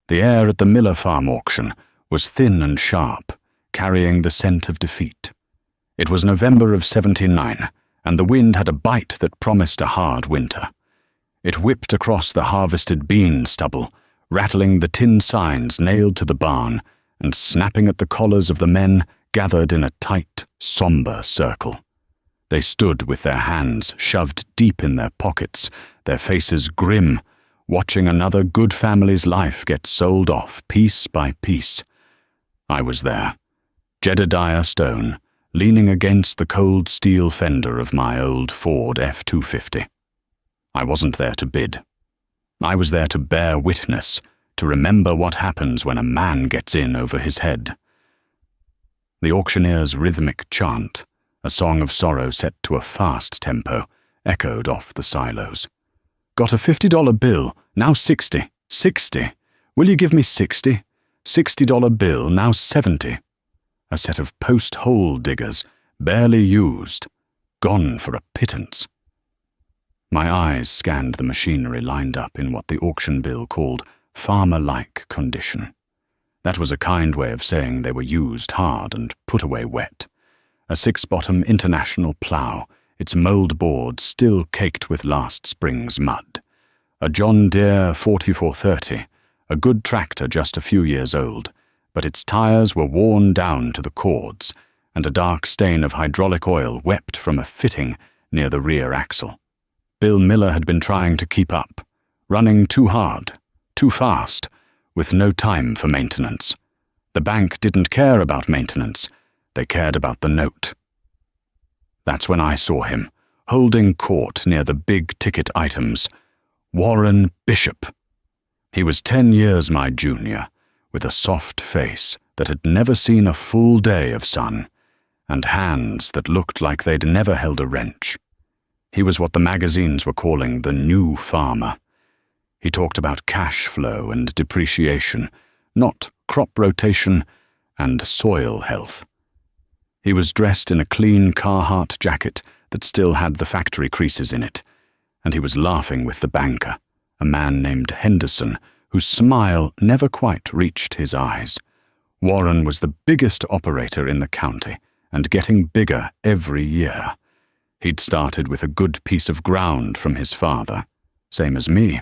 The air at the Miller farm auction was thin and sharp, carrying the scent of defeat. It was November of '79, and the wind had a bite that promised a hard winter. It whipped across the harvested bean stubble, rattling the tin signs nailed to the barn and snapping at the collars of the men gathered in a tight, somber circle. They stood with their hands shoved deep in their pockets, their faces grim, watching another good family's life get sold off piece by piece. I was there, Jedediah Stone, leaning against the cold steel fender of my old Ford F-250. I wasn't there to bid. I was there to bear witness, to remember what happens when a man gets in over his head. The auctioneer's rhythmic chant, a song of sorrow set to a fast tempo, echoed off the silos. Got a $50 bill, now 60. 60. Will you give me 60? $60 bill, now 70. A set of post-hole diggers, barely used, gone for a pittance. My eyes scanned the machinery lined up in what the auction bill called farmer-like condition. That was a kind way of saying they were used hard and put away wet. A six-bottom International plough, its mould board still caked with last spring's mud. A John Deere 4430, a good tractor just a few years old, but its tires were worn down to the cords, and a dark stain of hydraulic oil wept from a fitting near the rear axle. Bill Miller had been trying to keep up, running too hard, too fast, with no time for maintenance. The bank didn't care about maintenance, they cared about the note. That's when I saw him, holding court near the big-ticket items. Warren Bishop. He was 10 years my junior, with a soft face that had never seen a full day of sun, and hands that looked like they'd never held a wrench. He was what the magazines were calling the new farmer. He talked about cash flow and depreciation, not crop rotation and soil health. He was dressed in a clean Carhartt jacket that still had the factory creases in it, and he was laughing with the banker, a man named Henderson, whose smile never quite reached his eyes. Warren was the biggest operator in the county, and getting bigger every year. He'd started with a good piece of ground from his father, same as me.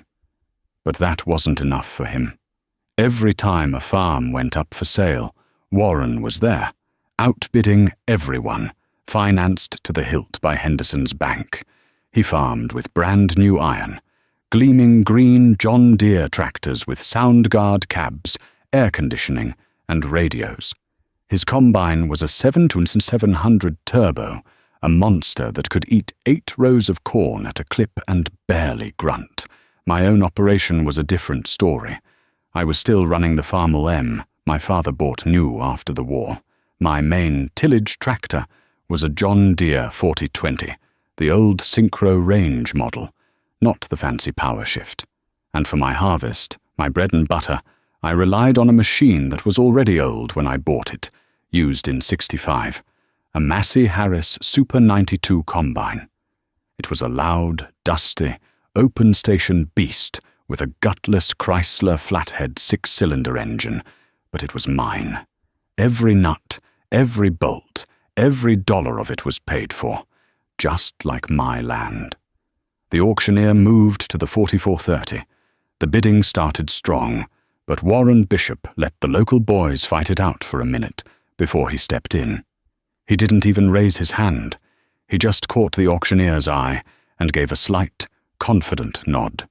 But that wasn't enough for him. Every time a farm went up for sale, Warren was there, outbidding everyone, financed to the hilt by Henderson's bank. He farmed with brand new iron, gleaming green John Deere tractors with sound guard cabs, air conditioning, and radios. His combine was a 700 turbo, a monster that could eat 8 rows of corn at a clip and barely grunt. My own operation was a different story. I was still running the Farmel M my father bought new after the war. My main tillage tractor was a John Deere 4020, the old synchro range model, not the fancy power shift. And for my harvest, my bread and butter, I relied on a machine that was already old when I bought it, used in '65, a Massey Harris Super 92 combine. It was a loud, dusty, open-station beast with a gutless Chrysler flathead 6-cylinder engine, but it was mine. Every nut, every bolt, every dollar of it was paid for, just like my land. The auctioneer moved to the 4430. The bidding started strong, but Warren Bishop let the local boys fight it out for a minute before he stepped in. He didn't even raise his hand. He just caught the auctioneer's eye and gave a slight, confident nod.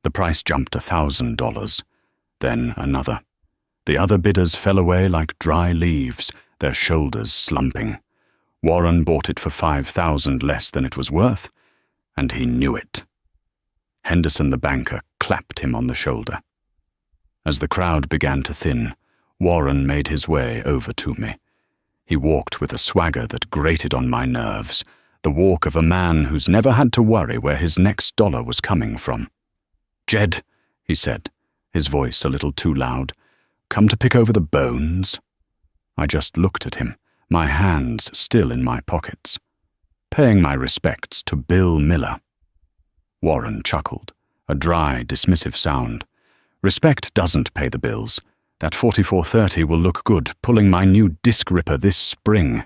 The price jumped $1,000, then another. The other bidders fell away like dry leaves, their shoulders slumping. Warren bought it for $5,000 less than it was worth, and he knew it. Henderson the banker clapped him on the shoulder. As the crowd began to thin, Warren made his way over to me. He walked with a swagger that grated on my nerves, the walk of a man who's never had to worry where his next dollar was coming from. "Jed," he said, his voice a little too loud, "come to pick over the bones?" I just looked at him, my hands still in my pockets, paying my respects to Bill Miller. Warren chuckled, a dry, dismissive sound. Respect doesn't pay the bills. That 4430 will look good pulling my new disc ripper this spring.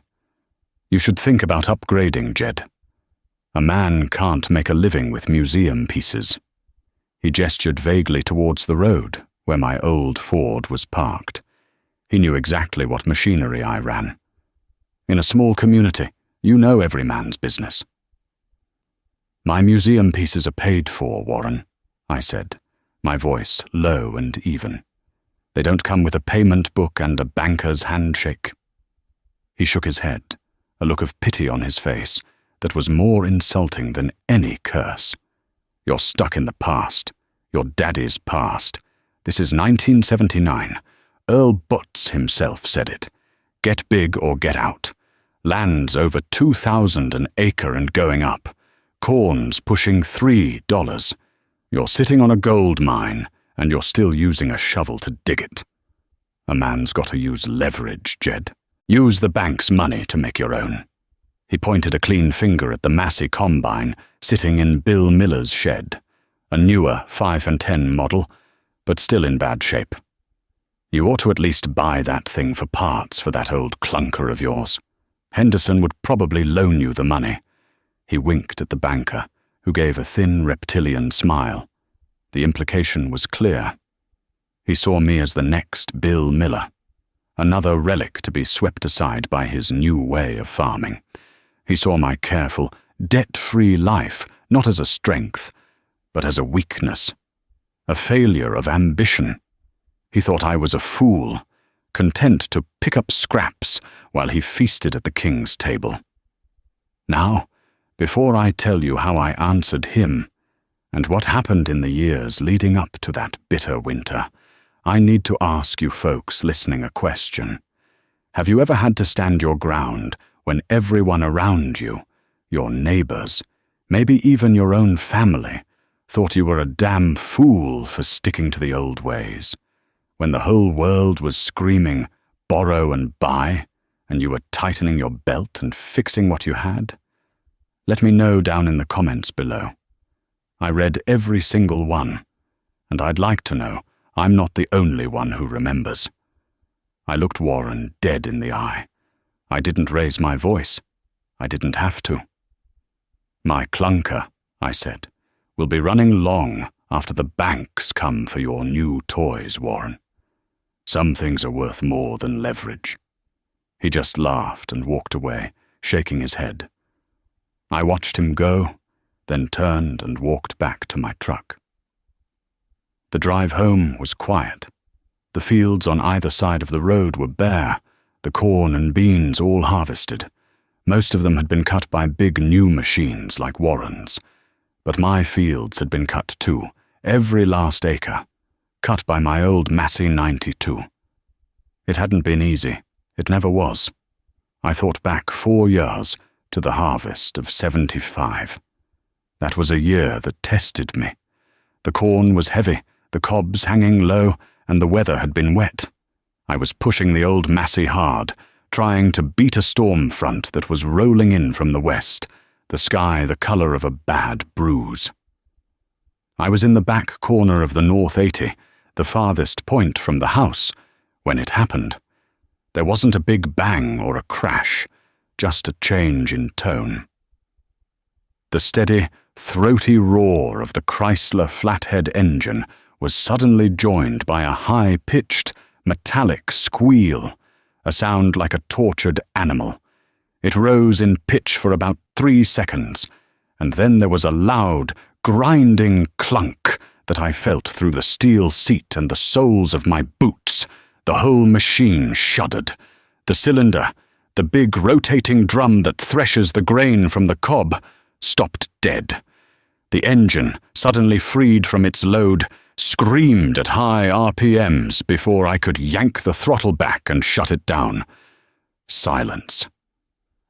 You should think about upgrading, Jed. A man can't make a living with museum pieces. He gestured vaguely towards the road, where my old Ford was parked. He knew exactly what machinery I ran. In a small community, you know every man's business. My museum pieces are paid for, Warren, I said, my voice low and even. They don't come with a payment book and a banker's handshake. He shook his head, a look of pity on his face that was more insulting than any curse. You're stuck in the past. Your daddy's past. This is 1979. Earl Butz himself said it. Get big or get out. Land's over $2,000 an acre and going up. Corn's pushing $3. You're sitting on a gold mine, and you're still using a shovel to dig it. A man's got to use leverage, Jed. Use the bank's money to make your own. He pointed a clean finger at the Massey combine sitting in Bill Miller's shed, a newer 5 and 10 model, but still in bad shape. You ought to at least buy that thing for parts for that old clunker of yours. Henderson would probably loan you the money. He winked at the banker, who gave a thin reptilian smile. The implication was clear. He saw me as the next Bill Miller, another relic to be swept aside by his new way of farming. He saw my careful, debt-free life not as a strength, but as a weakness, a failure of ambition. He thought I was a fool, content to pick up scraps while he feasted at the king's table. Now, before I tell you how I answered him, and what happened in the years leading up to that bitter winter, I need to ask you folks listening a question. Have you ever had to stand your ground when everyone around you, your neighbors, maybe even your own family, thought you were a damn fool for sticking to the old ways? When the whole world was screaming, borrow and buy, and you were tightening your belt and fixing what you had? Let me know down in the comments below. I read every single one, and I'd like to know I'm not the only one who remembers. I looked Warren dead in the eye. I didn't raise my voice. I didn't have to. My clunker, I said, will be running long after the banks come for your new toys, Warren. Some things are worth more than leverage. He just laughed and walked away, shaking his head. I watched him go, then turned and walked back to my truck. The drive home was quiet. The fields on either side of the road were bare, the corn and beans all harvested. Most of them had been cut by big new machines like Warren's, but my fields had been cut too, every last acre, cut by my old Massey 92. It hadn't been easy. It never was. I thought back 4 years to the harvest of 75. That was a year that tested me. The corn was heavy, the cobs hanging low, and the weather had been wet. I was pushing the old Massey hard, trying to beat a storm front that was rolling in from the west, the sky the color of a bad bruise. I was in the back corner of the North 80, the farthest point from the house, when it happened. There wasn't a big bang or a crash, just a change in tone. The steady, throaty roar of the Chrysler flathead engine was suddenly joined by a high-pitched, metallic squeal, a sound like a tortured animal. It rose in pitch for about 3 seconds, and then there was a loud, grinding clunk that I felt through the steel seat and the soles of my boots. The whole machine shuddered. The cylinder, the big rotating drum that threshes the grain from the cob, stopped dead. The engine, suddenly freed from its load, screamed at high RPMs before I could yank the throttle back and shut it down. Silence.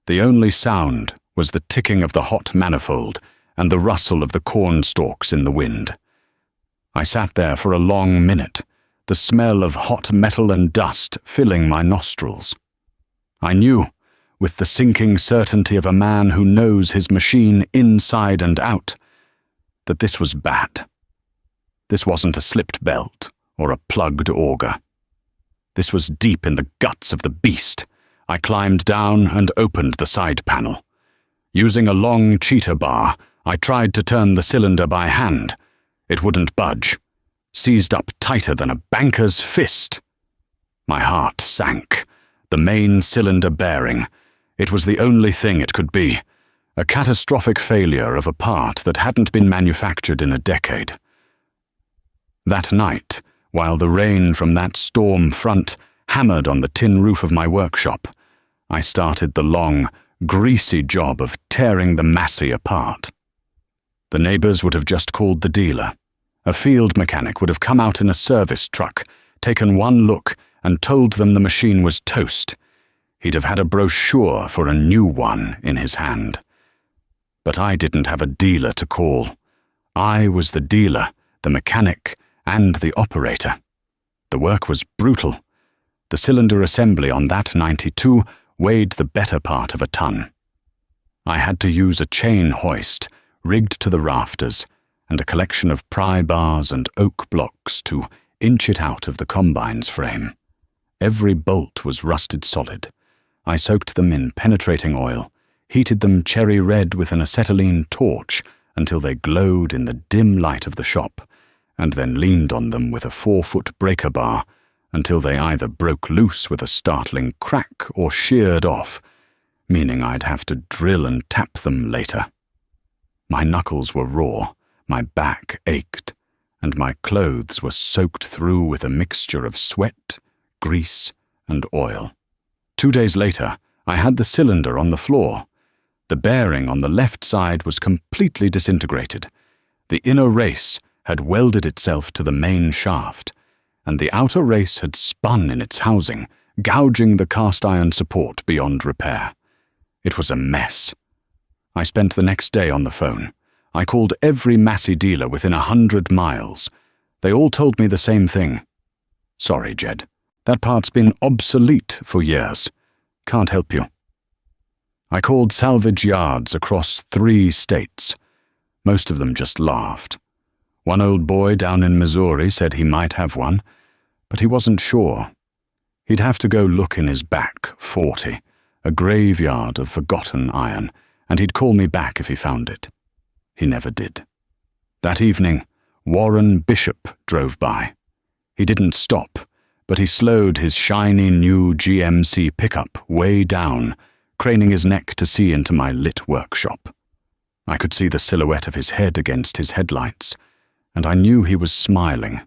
The only sound was the ticking of the hot manifold and the rustle of the corn stalks in the wind. I sat there for a long minute, the smell of hot metal and dust filling my nostrils. I knew, with the sinking certainty of a man who knows his machine inside and out, that this was bad. This wasn't a slipped belt or a plugged auger. This was deep in the guts of the beast. I climbed down and opened the side panel. Using a long cheetah bar, I tried to turn the cylinder by hand. It wouldn't budge, seized up tighter than a banker's fist. My heart sank. The main cylinder bearing. It was the only thing it could be. A catastrophic failure of a part that hadn't been manufactured in a decade. That night, while the rain from that storm front hammered on the tin roof of my workshop, I started the long, greasy job of tearing the Massey apart. The neighbors would have just called the dealer. A field mechanic would have come out in a service truck, taken one look, and told them the machine was toast. He'd have had a brochure for a new one in his hand. But I didn't have a dealer to call. I was the dealer, the mechanic, and the operator. The work was brutal. The cylinder assembly on that 92 weighed the better part of a ton. I had to use a chain hoist rigged to the rafters and a collection of pry bars and oak blocks to inch it out of the combine's frame. Every bolt was rusted solid. I soaked them in penetrating oil, heated them cherry red with an acetylene torch until they glowed in the dim light of the shop, and then leaned on them with a 4-foot breaker bar until they either broke loose with a startling crack or sheared off, meaning I'd have to drill and tap them later. My knuckles were raw, my back ached, and my clothes were soaked through with a mixture of sweat, grease, and oil. 2 days later, I had the cylinder on the floor. The bearing on the left side was completely disintegrated. The inner race had welded itself to the main shaft, and the outer race had spun in its housing, gouging the cast-iron support beyond repair. It was a mess. I spent the next day on the phone. I called every Massey dealer within 100 miles. They all told me the same thing. Sorry, Jed. That part's been obsolete for years. Can't help you. I called salvage yards across 3 states. Most of them just laughed. One old boy down in Missouri said he might have one, but he wasn't sure. He'd have to go look in his back 40, a graveyard of forgotten iron, and he'd call me back if he found it. He never did. That evening, Warren Bishop drove by. He didn't stop, but he slowed his shiny new GMC pickup way down, craning his neck to see into my lit workshop. I could see the silhouette of his head against his headlights, and I knew he was smiling.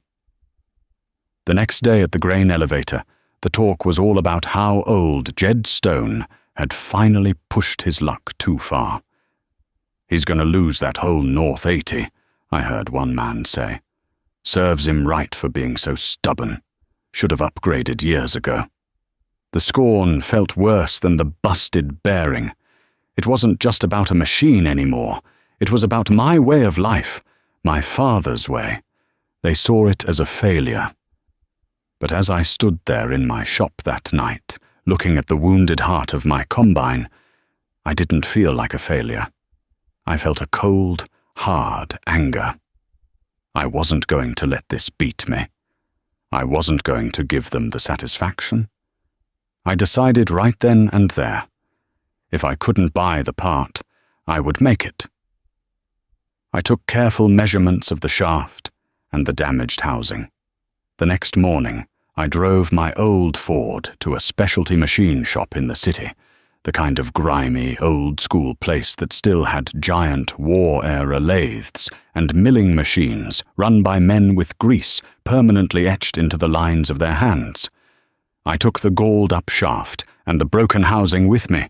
The next day at the grain elevator, the talk was all about how old Jed Stone had finally pushed his luck too far. He's going to lose that whole North 80, I heard one man say. Serves him right for being so stubborn. Should have upgraded years ago. The scorn felt worse than the busted bearing. It wasn't just about a machine anymore. It was about my way of life, my father's way. They saw it as a failure. But as I stood there in my shop that night, looking at the wounded heart of my combine, I didn't feel like a failure. I felt a cold, hard anger. I wasn't going to let this beat me. I wasn't going to give them the satisfaction. I decided right then and there. If I couldn't buy the part, I would make it. I took careful measurements of the shaft and the damaged housing. The next morning, I drove my old Ford to a specialty machine shop in the city, the kind of grimy, old-school place that still had giant war-era lathes and milling machines run by men with grease permanently etched into the lines of their hands. I took the galled-up shaft and the broken housing with me.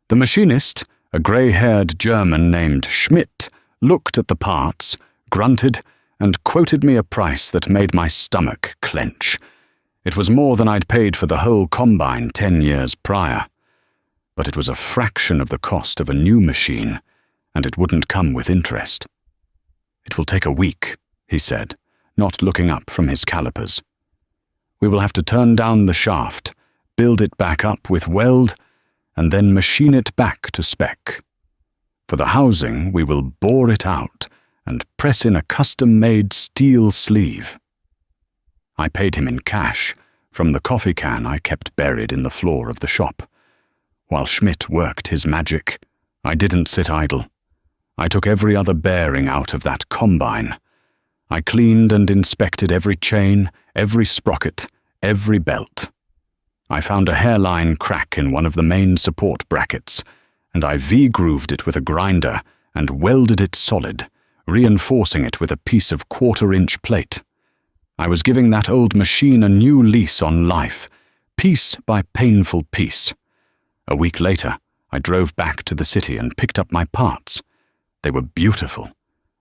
The machinist, a grey-haired German named Schmidt, looked at the parts, grunted, and quoted me a price that made my stomach clench. It was more than I'd paid for the whole combine 10 years prior. But it was a fraction of the cost of a new machine, and it wouldn't come with interest. It will take a week, he said, not looking up from his calipers. We will have to turn down the shaft, build it back up with weld, and then machine it back to spec. For the housing, we will bore it out and press in a custom-made steel sleeve. I paid him in cash, from the coffee can I kept buried in the floor of the shop. While Schmidt worked his magic, I didn't sit idle. I took every other bearing out of that combine. I cleaned and inspected every chain, every sprocket, every belt. I found a hairline crack in one of the main support brackets, and I V-grooved it with a grinder and welded it solid, reinforcing it with a piece of 1/4-inch plate. I was giving that old machine a new lease on life, piece by painful piece. A week later, I drove back to the city and picked up my parts. They were beautiful.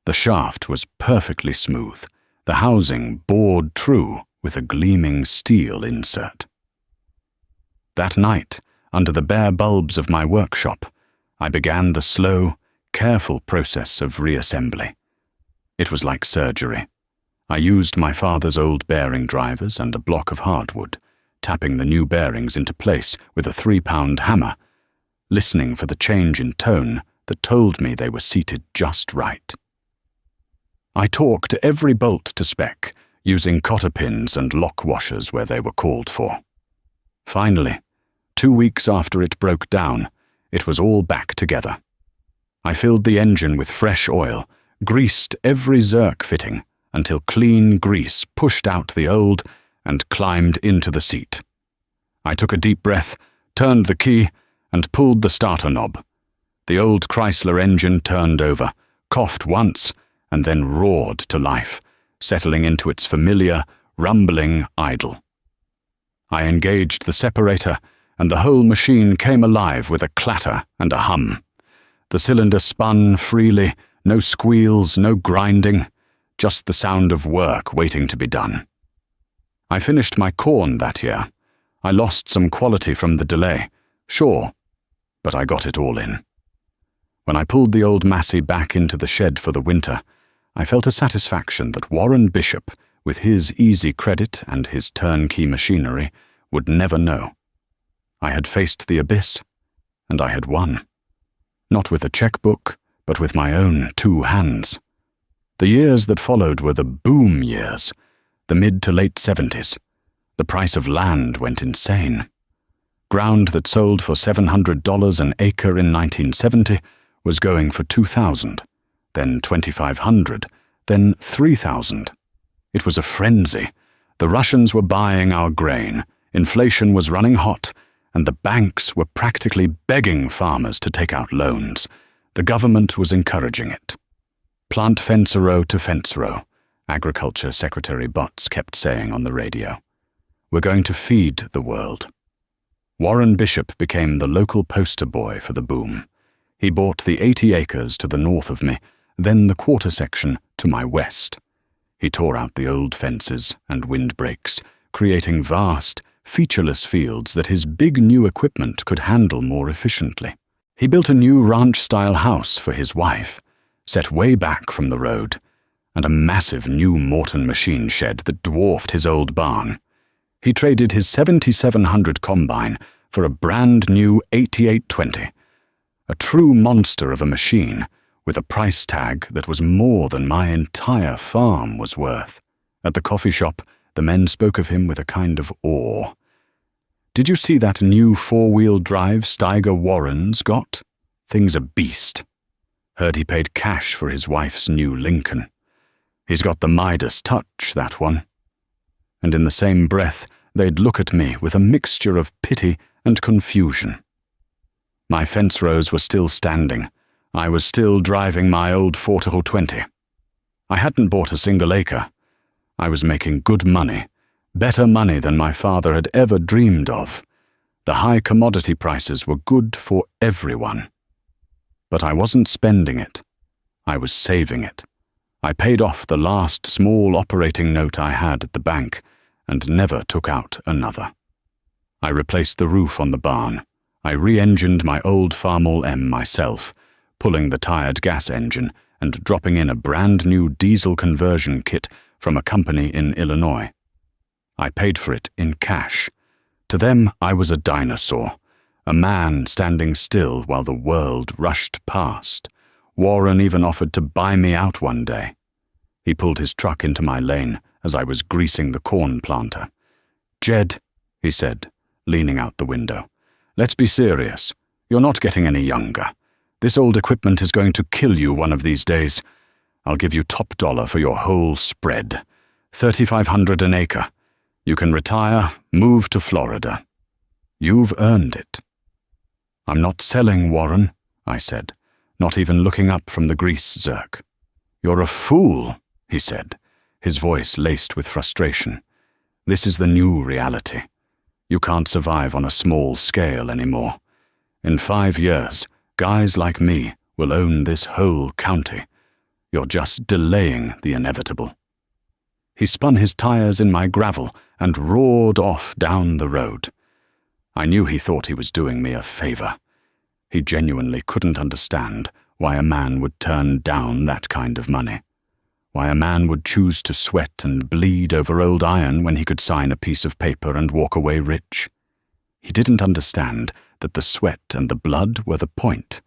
The shaft was perfectly smooth, the housing bored true with a gleaming steel insert. That night, under the bare bulbs of my workshop, I began the slow, careful process of reassembly. It was like surgery. I used my father's old bearing drivers and a block of hardwood, tapping the new bearings into place with a 3-pound hammer, listening for the change in tone that told me they were seated just right. I torqued every bolt to spec, using cotter pins and lock washers where they were called for. Finally, 2 weeks after it broke down, it was all back together. I filled the engine with fresh oil, greased every Zerk fitting until clean grease pushed out the old and climbed into the seat. I took a deep breath, turned the key, and pulled the starter knob. The old Chrysler engine turned over, coughed once, and then roared to life, settling into its familiar, rumbling idle. I engaged the separator, and the whole machine came alive with a clatter and a hum. The cylinder spun freely, no squeals, no grinding, just the sound of work waiting to be done. I finished my corn that year. I lost some quality from the delay, sure, but I got it all in. When I pulled the old Massey back into the shed for the winter, I felt a satisfaction that Warren Bishop, with his easy credit and his turnkey machinery, would never know. I had faced the abyss, and I had won. Not with a checkbook, but with my own 2 hands. The years that followed were the boom years, the mid to late 70s. The price of land went insane. Ground that sold for $700 an acre in 1970 was going for $2,000, then $2,500, then $3,000. It was a frenzy. The Russians were buying our grain, inflation was running hot, and the banks were practically begging farmers to take out loans. The government was encouraging it. Plant fence row to fence row, Agriculture Secretary Butts kept saying on the radio. We're going to feed the world. Warren Bishop became the local poster boy for the boom. He bought the 80 acres to the north of me, then the quarter section to my west. He tore out the old fences and windbreaks, creating vast, featureless fields that his big new equipment could handle more efficiently. He built a new ranch-style house for his wife, set way back from the road, and a massive new Morton machine shed that dwarfed his old barn. He traded his 7700 combine for a brand new 8820, a true monster of a machine with a price tag that was more than my entire farm was worth. At the coffee shop, the men spoke of him with a kind of awe. Did you see that new 4-wheel drive Steiger Warren's got? Thing's a beast. Heard he paid cash for his wife's new Lincoln. He's got the Midas touch, that one. And in the same breath, they'd look at me with a mixture of pity and confusion. My fence rows were still standing. I was still driving my old Ford 20. I hadn't bought a single acre. I was making good money, better money than my father had ever dreamed of. The high commodity prices were good for everyone. But I wasn't spending it. I was saving it. I paid off the last small operating note I had at the bank and never took out another. I replaced the roof on the barn. I re-engined my old Farmall M myself, pulling the tired gas engine and dropping in a brand new diesel conversion kit from a company in Illinois. I paid for it in cash. To them, I was a dinosaur, a man standing still while the world rushed past. Warren even offered to buy me out one day. He pulled his truck into my lane as I was greasing the corn planter. "Jed," he said, leaning out the window, "let's be serious. You're not getting any younger. This old equipment is going to kill you one of these days. I'll give you top dollar for your whole spread. $3,500 an acre. You can retire, move to Florida. You've earned it." "I'm not selling, Warren," I said, not even looking up from the grease zerk. "You're a fool," he said, his voice laced with frustration. "This is the new reality. You can't survive on a small scale anymore. In 5 years, guys like me will own this whole county. You're just delaying the inevitable." He spun his tires in my gravel and roared off down the road. I knew he thought he was doing me a favor. He genuinely couldn't understand why a man would turn down that kind of money. Why a man would choose to sweat and bleed over old iron when he could sign a piece of paper and walk away rich. He didn't understand that the sweat and the blood were the point.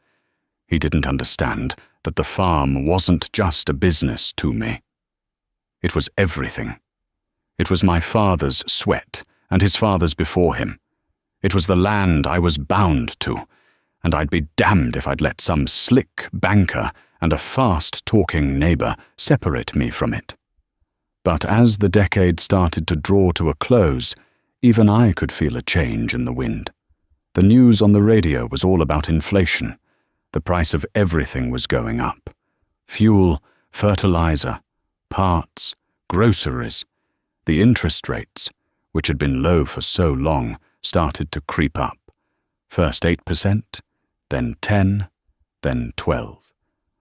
He didn't understand that the farm wasn't just a business to me. It was everything. It was my father's sweat and his father's before him. It was the land I was bound to, and I'd be damned if I'd let some slick banker and a fast-talking neighbor separate me from it. But as the decade started to draw to a close, even I could feel a change in the wind. The news on the radio was all about inflation. The price of everything was going up. Fuel, fertilizer, parts, groceries. The interest rates, which had been low for so long, started to creep up. First 8%, then 10, then 12.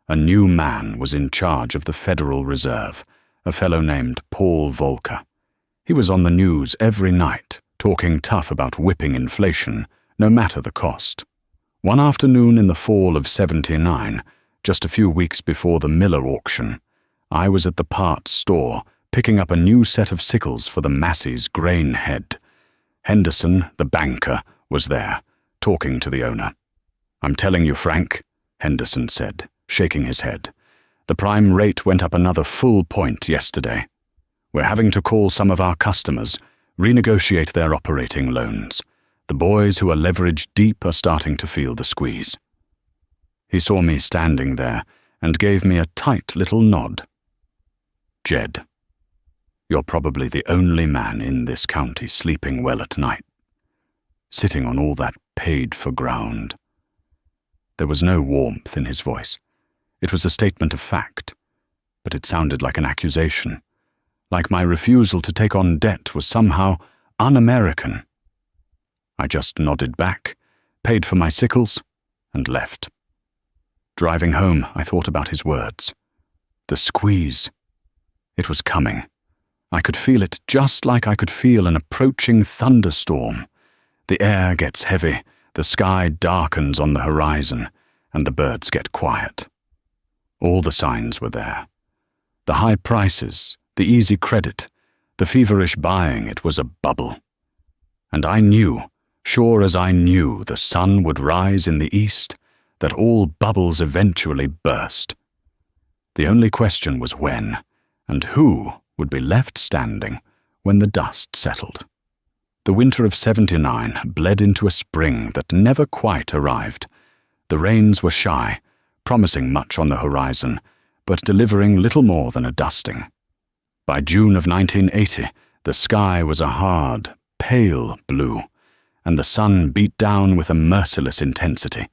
A new man was in charge of the Federal Reserve, a fellow named Paul Volcker. He was on the news every night, talking tough about whipping inflation, no matter the cost. One afternoon in the fall of '79, just a few weeks before the Miller auction, I was at the parts store picking up a new set of sickles for the Massey's grain head. Henderson, the banker, was there, talking to the owner. "I'm telling you, Frank," Henderson said, shaking his head. "The prime rate went up another full point yesterday. We're having to call some of our customers, renegotiate their operating loans. The boys who are leveraged deep are starting to feel the squeeze." He saw me standing there and gave me a tight little nod. "Jed, you're probably the only man in this county sleeping well at night, sitting on all that paid-for ground." There was no warmth in his voice. It was a statement of fact, but it sounded like an accusation, like my refusal to take on debt was somehow un-American. I just nodded back, paid for my sickles, and left. Driving home, I thought about his words. The squeeze. It was coming. I could feel it just like I could feel an approaching thunderstorm. The air gets heavy, the sky darkens on the horizon, and the birds get quiet. All the signs were there. The high prices, the easy credit, the feverish buying, it was a bubble. And I knew, sure as I knew the sun would rise in the east, that all bubbles eventually burst. The only question was when, and who would be left standing when the dust settled. The winter of '79 bled into a spring that never quite arrived. The rains were shy, promising much on the horizon, but delivering little more than a dusting. By June of 1980, the sky was a hard, pale blue, and the sun beat down with a merciless intensity.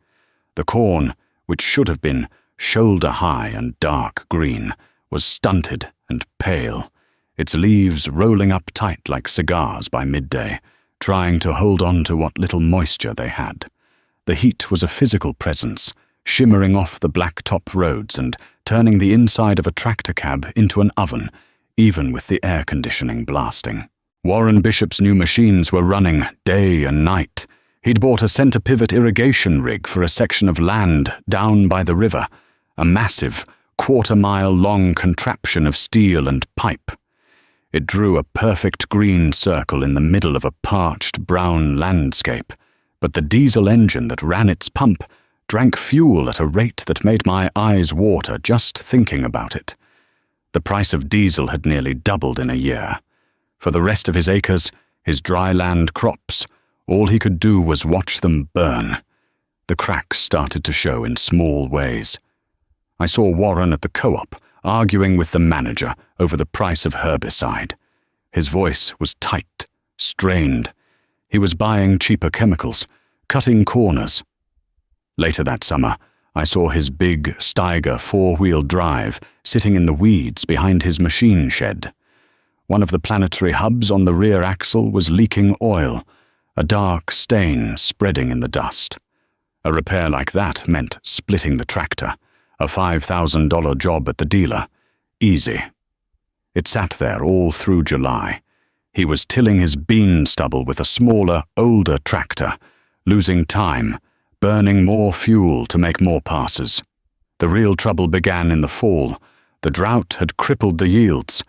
The corn, which should have been shoulder-high and dark green, was stunted and pale, its leaves rolling up tight like cigars by midday, trying to hold on to what little moisture they had. The heat was a physical presence, shimmering off the blacktop roads and turning the inside of a tractor cab into an oven, even with the air conditioning blasting. Warren Bishop's new machines were running day and night. He'd bought a center pivot irrigation rig for a section of land down by the river, a massive, quarter-mile-long contraption of steel and pipe. It drew a perfect green circle in the middle of a parched brown landscape, but the diesel engine that ran its pump drank fuel at a rate that made my eyes water just thinking about it. The price of diesel had nearly doubled in a year. For the rest of his acres, his dry land crops, all he could do was watch them burn. The cracks started to show in small ways. I saw Warren at the co-op arguing with the manager over the price of herbicide. His voice was tight, strained. He was buying cheaper chemicals, cutting corners. Later that summer, I saw his big Steiger four-wheel drive sitting in the weeds behind his machine shed. One of the planetary hubs on the rear axle was leaking oil, a dark stain spreading in the dust. A repair like that meant splitting the tractor, a $5,000 job at the dealer. Easy. It sat there all through July. He was tilling his bean stubble with a smaller, older tractor, losing time, burning more fuel to make more passes. The real trouble began in the fall. The drought had crippled the yields.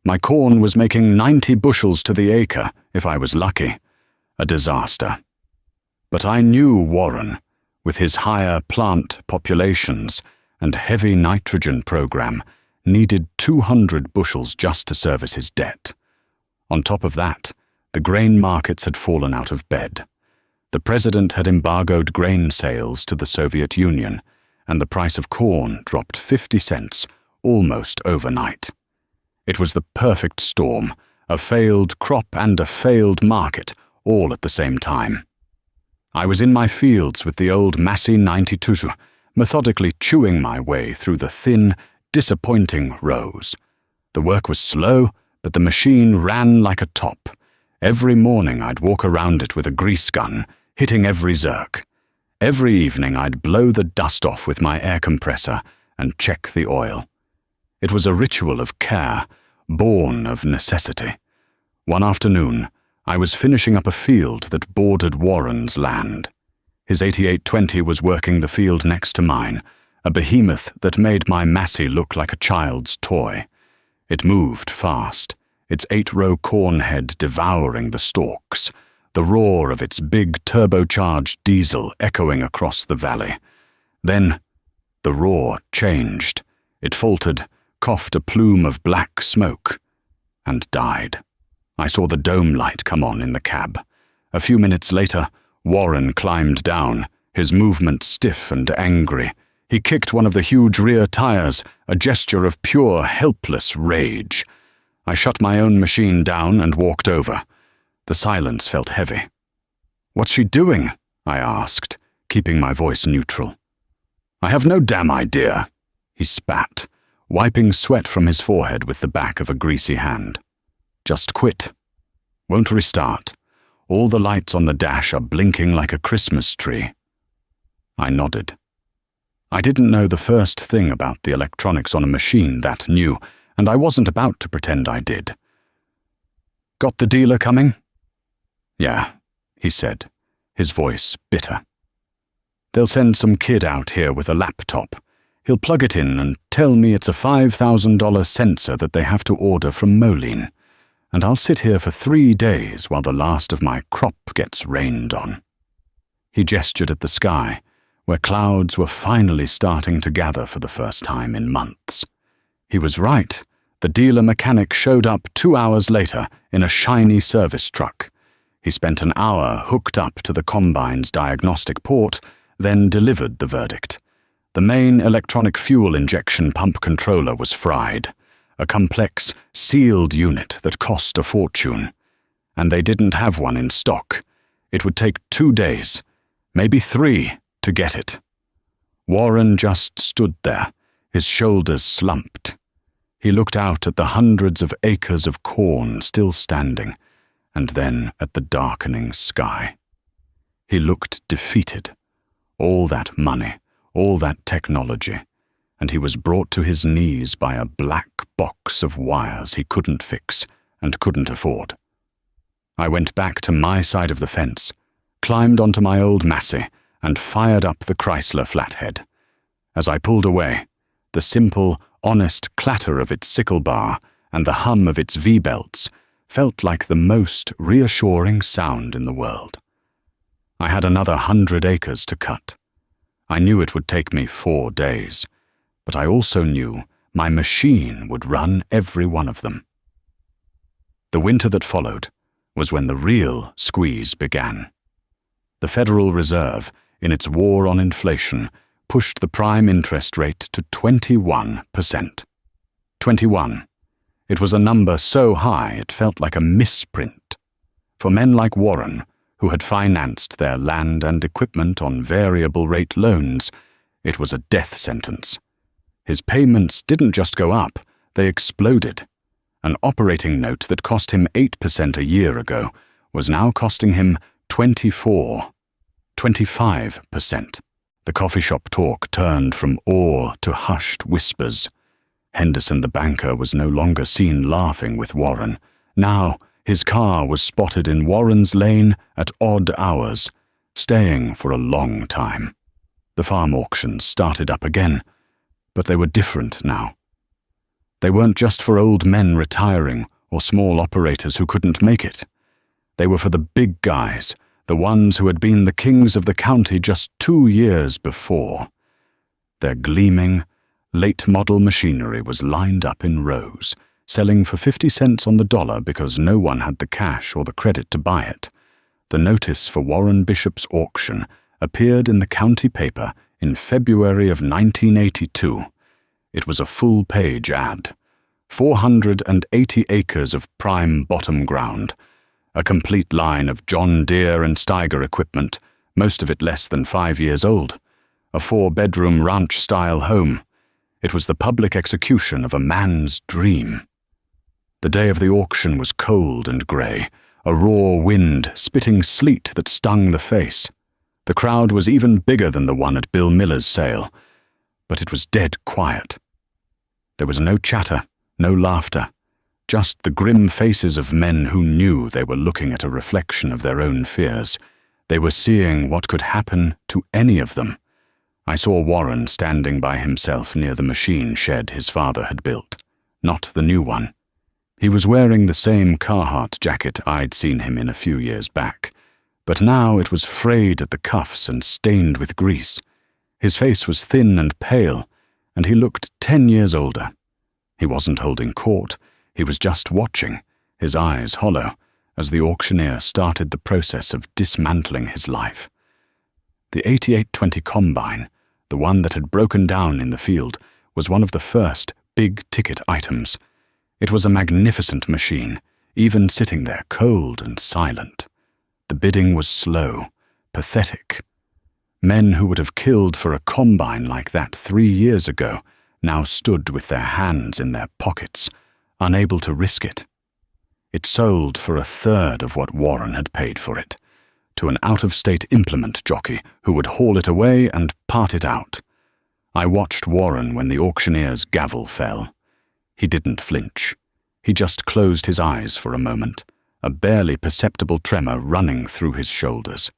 My corn was making 90 bushels to the acre, if I was lucky. A disaster. But I knew Warren, with his higher plant populations and heavy nitrogen program, needed 200 bushels just to service his debt. On top of that, the grain markets had fallen out of bed. The president had embargoed grain sales to the Soviet Union, and the price of corn dropped 50 cents almost overnight. It was the perfect storm, a failed crop and a failed market, all at the same time. I was in my fields with the old Massey 92, methodically chewing my way through the thin, disappointing rows. The work was slow, but the machine ran like a top. Every morning I'd walk around it with a grease gun, hitting every zerk. Every evening I'd blow the dust off with my air compressor and check the oil. It was a ritual of care, born of necessity. One afternoon, I was finishing up a field that bordered Warren's land. His 8820 was working the field next to mine, a behemoth that made my Massey look like a child's toy. It moved fast, its 8-row corn head devouring the stalks, the roar of its big turbocharged diesel echoing across the valley. Then, the roar changed. It faltered, coughed a plume of black smoke, and died. I saw the dome light come on in the cab. A few minutes later, Warren climbed down, his movement stiff and angry. He kicked one of the huge rear tires, a gesture of pure, helpless rage. I shut my own machine down and walked over. The silence felt heavy. "What's she doing?" I asked, keeping my voice neutral. "I have no damn idea," he spat, wiping sweat from his forehead with the back of a greasy hand. "Just quit. Won't restart. All the lights on the dash are blinking like a Christmas tree." I nodded. I didn't know the first thing about the electronics on a machine that new, and I wasn't about to pretend I did. "Got the dealer coming?" "Yeah," he said, his voice bitter. "They'll send some kid out here with a laptop. He'll plug it in and tell me it's a $5,000 sensor that they have to order from Moline, and I'll sit here for 3 days while the last of my crop gets rained on." He gestured at the sky, where clouds were finally starting to gather for the first time in months. He was right. The dealer mechanic showed up 2 hours later in a shiny service truck. He spent an hour hooked up to the combine's diagnostic port, then delivered the verdict. The main electronic fuel injection pump controller was fried, a complex, sealed unit that cost a fortune. And they didn't have one in stock. It would take 2 days, maybe 3, to get it. Warren just stood there, his shoulders slumped. He looked out at the hundreds of acres of corn still standing, and then at the darkening sky. He looked defeated. All that money, all that technology, and he was brought to his knees by a black box of wires he couldn't fix and couldn't afford. I went back to my side of the fence, climbed onto my old Massey, and fired up the Chrysler flathead. As I pulled away, the simple, honest clatter of its sickle bar and the hum of its V-belts felt like the most reassuring sound in the world. I had another 100 acres to cut. I knew it would take me 4 days, but I also knew My machine would run every one of them. The winter that followed was when the real squeeze began. The Federal Reserve, in its war on inflation, pushed the prime interest rate to 21%. 21. It was a number so high it felt like a misprint. For men like Warren, who had financed their land and equipment on variable rate loans, it was a death sentence. His payments didn't just go up, they exploded. An operating note that cost him 8% a year ago was now costing him 25%. The coffee shop talk turned from awe to hushed whispers. Henderson the banker was no longer seen laughing with Warren. Now, his car was spotted in Warren's lane at odd hours, staying for a long time. The farm auctions started up again, but they were different now. They weren't just for old men retiring or small operators who couldn't make it. They were for the big guys, the ones who had been the kings of the county just 2 years before. Their gleaming, late-model machinery was lined up in rows, selling for 50 cents on the dollar because no one had the cash or the credit to buy it. The notice for Warren Bishop's auction appeared in the county paper in February of 1982. It was a full-page ad. 480 acres of prime bottom ground, a complete line of John Deere and Steiger equipment, most of it less than 5 years old, a 4-bedroom ranch-style home. It was the public execution of a man's dream. The day of the auction was cold and grey, a raw wind spitting sleet that stung the face. The crowd was even bigger than the one at Bill Miller's sale, but it was dead quiet. There was no chatter, no laughter, just the grim faces of men who knew they were looking at a reflection of their own fears. They were seeing what could happen to any of them. I saw Warren standing by himself near the machine shed his father had built, not the new one. He was wearing the same Carhartt jacket I'd seen him in a few years back, but now it was frayed at the cuffs and stained with grease. His face was thin and pale, and he looked 10 years older. He wasn't holding court, he was just watching, his eyes hollow, as the auctioneer started the process of dismantling his life. The 8820 Combine, the one that had broken down in the field, was one of the first big-ticket items. It was a magnificent machine, even sitting there cold and silent. The bidding was slow, pathetic. Men who would have killed for a combine like that 3 years ago now stood with their hands in their pockets, unable to risk it. It sold for 1/3 of what Warren had paid for it, to an out-of-state implement jockey who would haul it away and part it out. I watched Warren when the auctioneer's gavel fell. He didn't flinch. He just closed his eyes for a moment, a barely perceptible tremor running through his shoulders.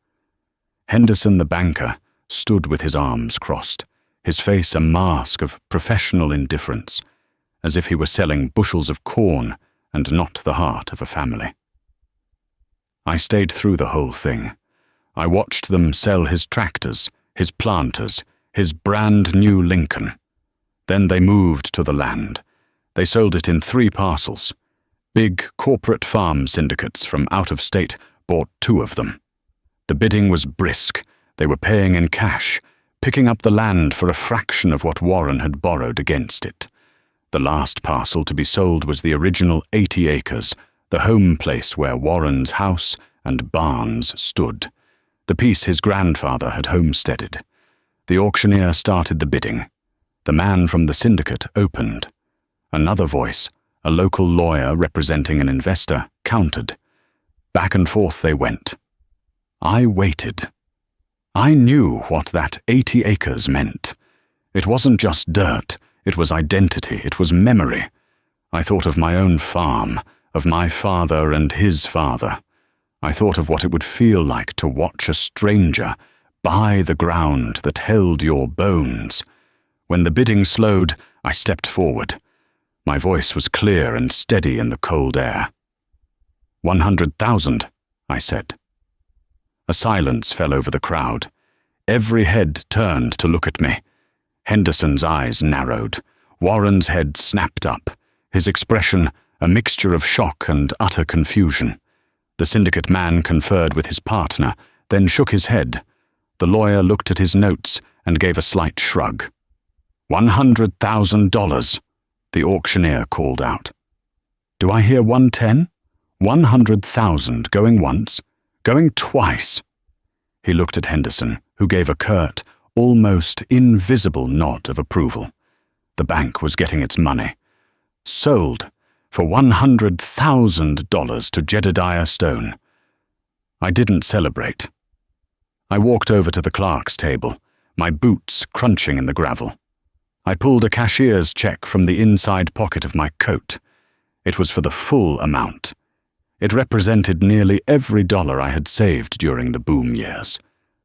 Henderson the banker stood with his arms crossed, his face a mask of professional indifference, as if he were selling bushels of corn and not the heart of a family. I stayed through the whole thing. I watched them sell his tractors, his planters, his brand new Lincoln. Then they moved to the land. They sold it in 3 parcels. Big corporate farm syndicates from out of state bought 2 of them. The bidding was brisk. They were paying in cash, picking up the land for a fraction of what Warren had borrowed against it. The last parcel to be sold was the original 80 acres, the home place where Warren's house and barns stood, the piece his grandfather had homesteaded. The auctioneer started the bidding. The man from the syndicate opened. Another voice, a local lawyer representing an investor, countered. Back and forth they went. I waited. I knew what that 80 acres meant. It wasn't just dirt, it was identity, it was memory. I thought of my own farm, of my father and his father. I thought of what it would feel like to watch a stranger buy the ground that held your bones. When the bidding slowed, I stepped forward. My voice was clear and steady in the cold air. 100,000, I said. A silence fell over the crowd. Every head turned to look at me. Henderson's eyes narrowed. Warren's head snapped up, his expression a mixture of shock and utter confusion. The syndicate man conferred with his partner, then shook his head. The lawyer looked at his notes and gave a slight shrug. $100,000, the auctioneer called out. Do I hear 110? 100,000 going once, going twice. He looked at Henderson, who gave a curt, almost invisible nod of approval. The bank was getting its money. Sold for $100,000 to Jedediah Stone. I didn't celebrate. I walked over to the clerk's table, my boots crunching in the gravel. I pulled a cashier's check from the inside pocket of my coat. It was for the full amount. It represented nearly every dollar I had saved during the boom years.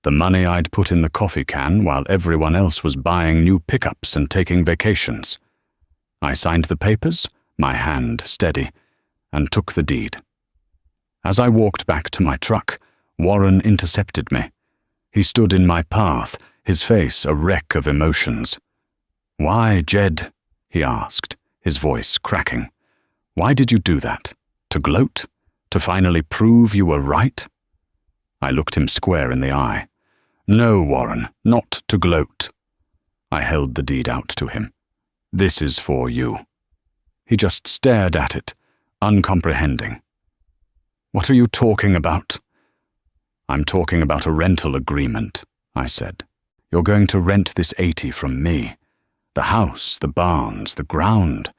The money I'd put in the coffee can while everyone else was buying new pickups and taking vacations. I signed the papers, my hand steady, and took the deed. As I walked back to my truck, Warren intercepted me. He stood in my path, his face a wreck of emotions. "Why, Jed?" he asked, his voice cracking. "Why did you do that? To gloat? To finally prove you were right?" I looked him square in the eye. "No, Warren, not to gloat." I held the deed out to him. "This is for you." He just stared at it, uncomprehending. "What are you talking about?" "I'm talking about a rental agreement," I said. "You're going to rent this 80 from me. The house, the barns, the ground.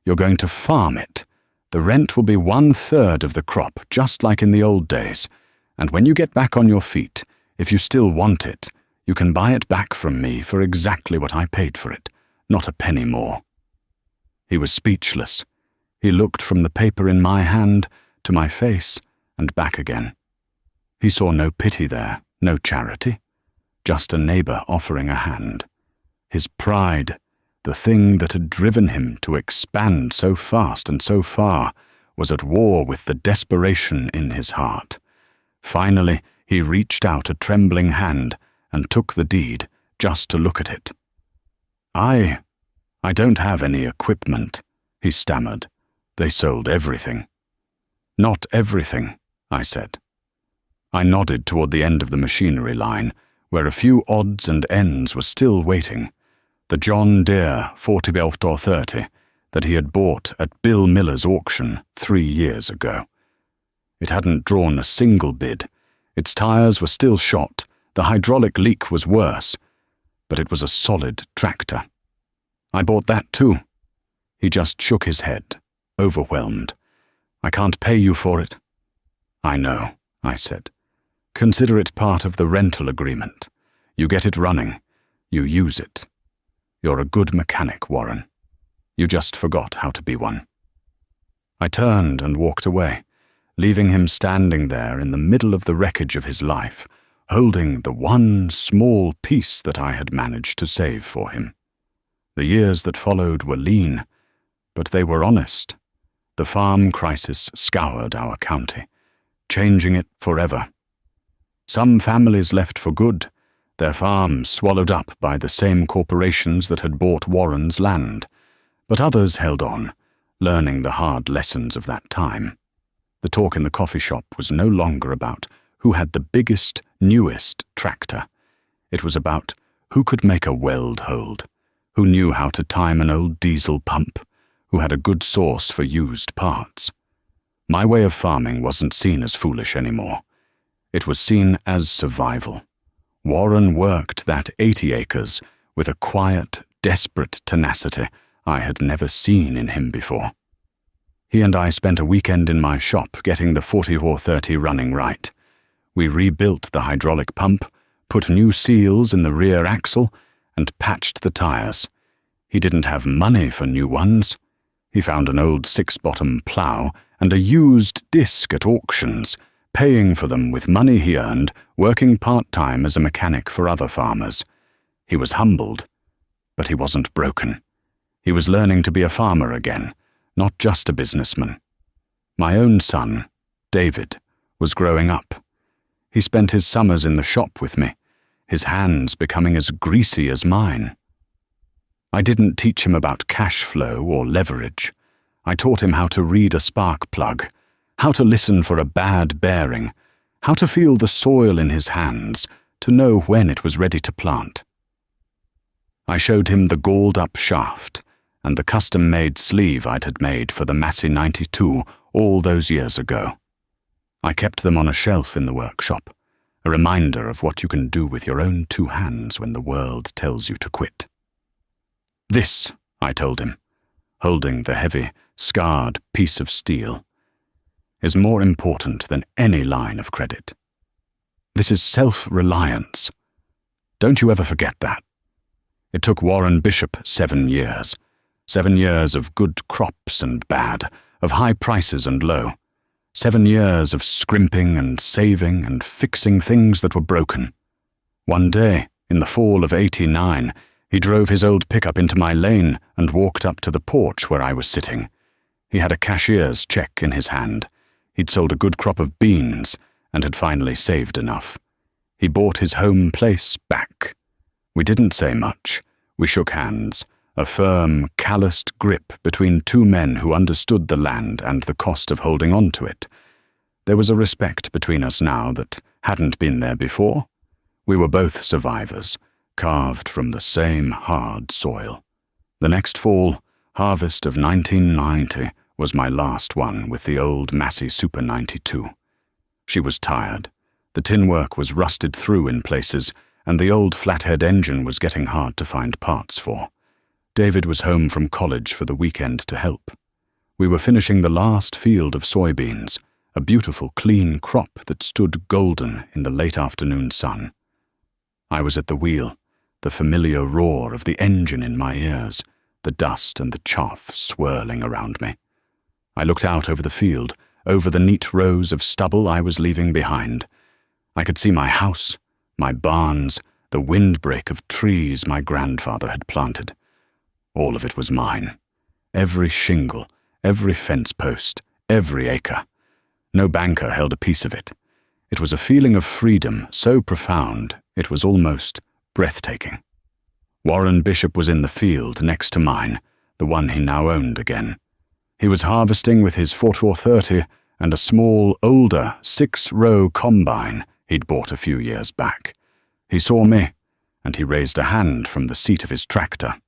You're going to farm it. The rent will be 1/3 of the crop, just like in the old days. And when you get back on your feet, if you still want it, you can buy it back from me for exactly what I paid for it, not a penny more." He was speechless. He looked from the paper in my hand to my face and back again. He saw no pity there, no charity, just a neighbor offering a hand. His pride, the thing that had driven him to expand so fast and so far, was at war with the desperation in his heart. Finally, he reached out a trembling hand and took the deed just to look at it. I don't have any equipment," he stammered. "They sold everything." "Not everything," I said. I nodded toward the end of the machinery line, where a few odds and ends were still waiting. The John Deere 40/30 that he had bought at Bill Miller's auction 3 years ago. It hadn't drawn a single bid. Its tires were still shot, the hydraulic leak was worse, but it was a solid tractor. "I bought that too." He just shook his head, overwhelmed. "I can't pay you for it." "I know," I said. "Consider it part of the rental agreement. You get it running. You use it. You're a good mechanic, Warren. You just forgot how to be one." I turned and walked away, leaving him standing there in the middle of the wreckage of his life, holding the one small piece that I had managed to save for him. The years that followed were lean, but they were honest. The farm crisis scoured our county, changing it forever. Some families left for good, their farms swallowed up by the same corporations that had bought Warren's land, but others held on, learning the hard lessons of that time. The talk in the coffee shop was no longer about who had the biggest, newest tractor. It was about who could make a weld hold, who knew how to time an old diesel pump, who had a good source for used parts. My way of farming wasn't seen as foolish anymore. It was seen as survival. Warren worked that 80 acres with a quiet, desperate tenacity I had never seen in him before. He and I spent a weekend in my shop getting the 40/30 running right. We rebuilt the hydraulic pump, put new seals in the rear axle, and patched the tires. He didn't have money for new ones. He found an old 6-bottom plow and a used disc at auctions, paying for them with money he earned working part-time as a mechanic for other farmers. He was humbled, but he wasn't broken. He was learning to be a farmer again, not just a businessman. My own son, David, was growing up. He spent his summers in the shop with me, his hands becoming as greasy as mine. I didn't teach him about cash flow or leverage. I taught him how to read a spark plug, how to listen for a bad bearing, how to feel the soil in his hands, to know when it was ready to plant. I showed him the galled-up shaft and the custom-made sleeve I'd had made for the Massey 92 all those years ago. I kept them on a shelf in the workshop, a reminder of what you can do with your own 2 hands when the world tells you to quit. "This," I told him, holding the heavy, scarred piece of steel, "is more important than any line of credit. This is self-reliance. Don't you ever forget that. It took Warren Bishop 7 years. 7 years of good crops and bad, of high prices and low. 7 years of scrimping and saving and fixing things that were broken. One day, in the fall of '89, he drove his old pickup into my lane and walked up to the porch where I was sitting. He had a cashier's check in his hand. He'd sold a good crop of beans and had finally saved enough. He bought his home place back. We didn't say much. We shook hands, a firm, calloused grip between 2 men who understood the land and the cost of holding on to it. There was a respect between us now that hadn't been there before. We were both survivors, carved from the same hard soil. The next fall, harvest of 1990, was my last one with the old Massey Super 92. She was tired. The tin work was rusted through in places, and the old flathead engine was getting hard to find parts for. David was home from college for the weekend to help. We were finishing the last field of soybeans, a beautiful, clean crop that stood golden in the late afternoon sun. I was at the wheel, the familiar roar of the engine in my ears, the dust and the chaff swirling around me. I looked out over the field, over the neat rows of stubble I was leaving behind. I could see my house, my barns, the windbreak of trees my grandfather had planted. All of it was mine. Every shingle, every fence post, every acre. No banker held a piece of it. It was a feeling of freedom so profound it was almost breathtaking. Warren Bishop was in the field next to mine, the one he now owned again. He was harvesting with his 4430 and a small, older 6-row combine he'd bought a few years back. He saw me, and he raised a hand from the seat of his tractor.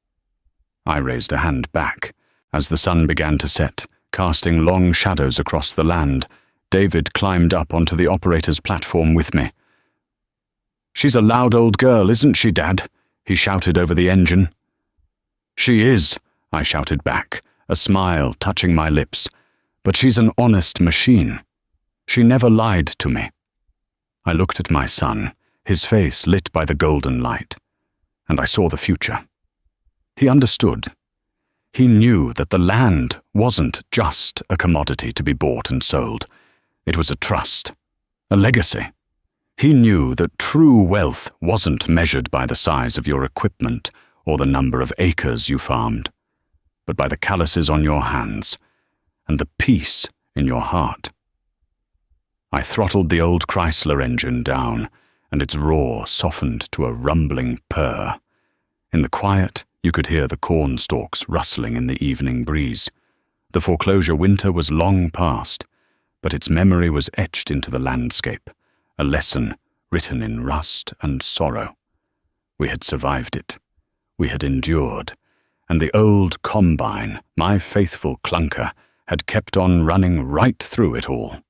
I raised a hand back. As the sun began to set, casting long shadows across the land, David climbed up onto the operator's platform with me. "She's a loud old girl, isn't she, Dad?" he shouted over the engine. "She is," I shouted back, a smile touching my lips. "But she's an honest machine. She never lied to me." I looked at my son, his face lit by the golden light, and I saw the future. He understood. He knew that the land wasn't just a commodity to be bought and sold. It was a trust, a legacy. He knew that true wealth wasn't measured by the size of your equipment or the number of acres you farmed, but by the calluses on your hands and the peace in your heart. I throttled the old Chrysler engine down, and its roar softened to a rumbling purr. In the quiet, you could hear the corn stalks rustling in the evening breeze. The foreclosure winter was long past, but its memory was etched into the landscape, a lesson written in rust and sorrow. We had survived it. We had endured, and the old combine, my faithful clunker, had kept on running right through it all.